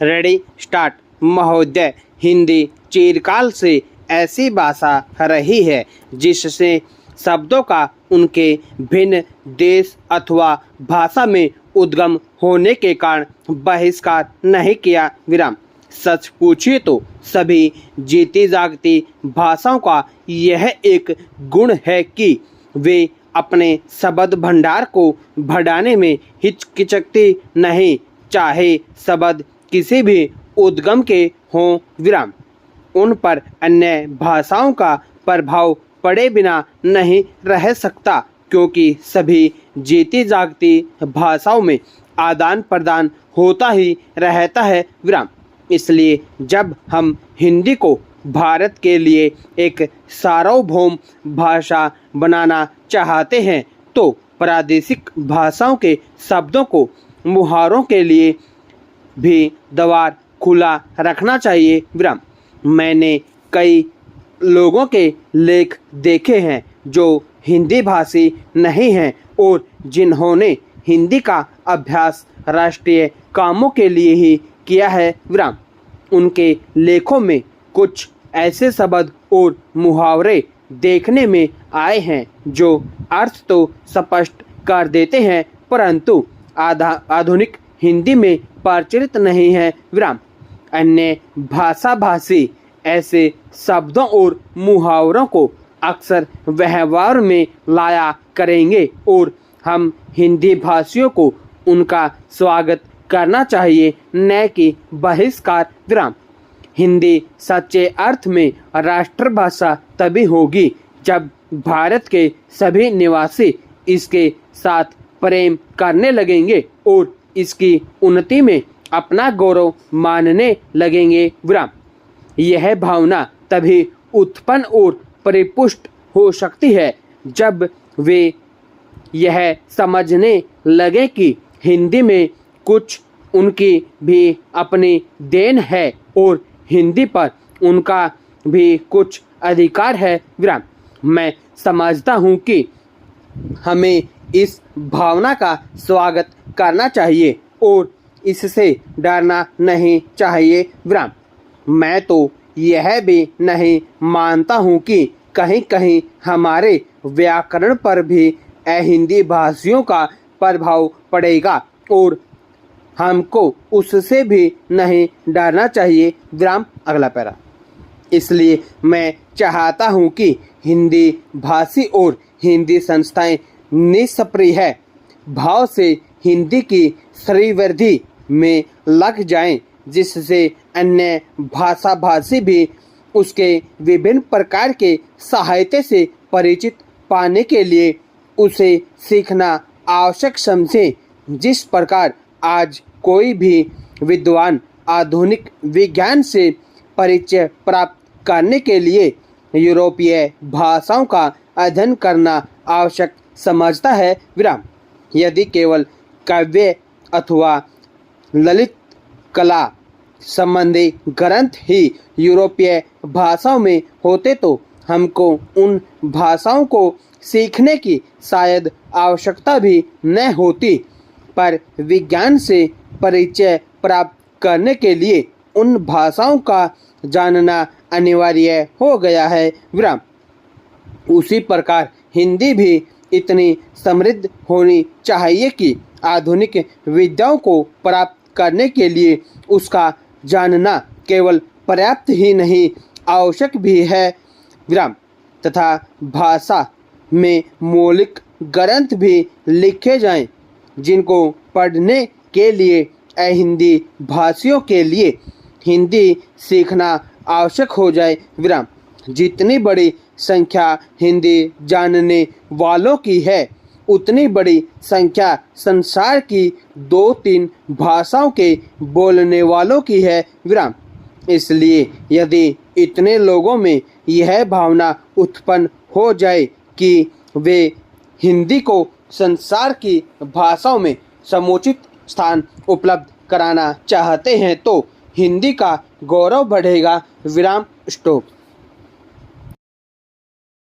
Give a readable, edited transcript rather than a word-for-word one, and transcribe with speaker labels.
Speaker 1: Ready start. महोदय, हिंदी चिरकाल से ऐसी भाषा रही है जिससे शब्दों का उनके भिन्न देश अथवा भाषा में उद्गम होने के कारण बहिष्कार नहीं किया विराम। सच पूछिए तो सभी जीती जागती भाषाओं का यह एक गुण है कि वे अपने शब्द भंडार को बढ़ाने में हिचकिचाती नहीं, चाहे शब्द किसी भी उद्गम के हों विराम। उन पर अन्य भाषाओं का प्रभाव पड़े बिना नहीं रह सकता, क्योंकि सभी जीती जागती भाषाओं में आदान प्रदान होता ही रहता है विराम। इसलिए जब हम हिंदी को भारत के लिए एक सार्वभौम भाषा बनाना चाहते हैं तो प्रादेशिक भाषाओं के शब्दों को मुहावरों के लिए भी द्वार खुला रखना चाहिए विराम। मैंने कई लोगों के लेख देखे हैं जो हिंदी भाषी नहीं हैं और जिन्होंने हिंदी का अभ्यास राष्ट्रीय कामों के लिए ही किया है विराम। उनके लेखों में कुछ ऐसे शब्द और मुहावरे देखने में आए हैं जो अर्थ तो स्पष्ट कर देते हैं, परंतु आधुनिक हिंदी में प्रचलित नहीं है विराम। अन्य भाषा भाषी ऐसे शब्दों और मुहावरों को अक्सर व्यवहार में लाया करेंगे और हम हिंदी भाषियों को उनका स्वागत करना चाहिए, न कि बहिष्कार विराम। हिंदी सच्चे अर्थ में राष्ट्रभाषा तभी होगी जब भारत के सभी निवासी इसके साथ प्रेम करने लगेंगे और इसकी उन्नति में अपना गौरव मानने लगेंगे विराम। यह भावना तभी उत्पन्न और परिपुष्ट हो सकती है जब वे यह समझने लगे कि हिंदी में कुछ उनकी भी अपनी देन है और हिंदी पर उनका भी कुछ अधिकार है विराम। मैं समझता हूँ कि हमें इस भावना का स्वागत करना चाहिए और इससे डरना नहीं चाहिए विराम। मैं तो यह भी नहीं मानता हूँ कि कहीं कहीं हमारे व्याकरण पर भी हिंदी भाषियों का प्रभाव पड़ेगा और हमको उससे भी नहीं डरना चाहिए विराम। अगला पैरा। इसलिए मैं चाहता हूँ कि हिंदी भाषी और हिंदी संस्थाएं निष्क्रिय भाव से हिंदी की श्रीवृद्धि में लग जाएं, जिससे अन्य भाषा भाषी भी उसके विभिन्न प्रकार के साहित्य से परिचित पाने के लिए उसे सीखना आवश्यक समझें। जिस प्रकार आज कोई भी विद्वान आधुनिक विज्ञान से परिचय प्राप्त करने के लिए यूरोपीय भाषाओं का अध्ययन करना आवश्यक समझता है विराम। यदि केवल काव्य अथवा ललित कला संबंधी ग्रंथ ही यूरोपीय भाषाओं में होते तो हमको उन भाषाओं को सीखने की शायद आवश्यकता भी न होती, पर विज्ञान से परिचय प्राप्त करने के लिए उन भाषाओं का जानना अनिवार्य हो गया है विराम। उसी प्रकार हिंदी भी इतनी समृद्ध होनी चाहिए कि आधुनिक विद्याओं को प्राप्त करने के लिए उसका जानना केवल पर्याप्त ही नहीं आवश्यक भी है विराम, तथा भाषा में मौलिक ग्रंथ भी लिखे जाएं, जिनको पढ़ने के लिए हिंदी भाषियों के लिए हिंदी सीखना आवश्यक हो जाए विराम। जितनी बड़ी संख्या हिंदी जानने वालों की है, उतनी बड़ी संख्या संसार की 2-3 भाषाओं के बोलने वालों की है विराम। इसलिए यदि इतने लोगों में यह भावना उत्पन्न हो जाए कि वे हिंदी को संसार की भाषाओं में समुचित स्थान उपलब्ध कराना चाहते हैं तो हिंदी का गौरव बढ़ेगा विराम। स्टॉप।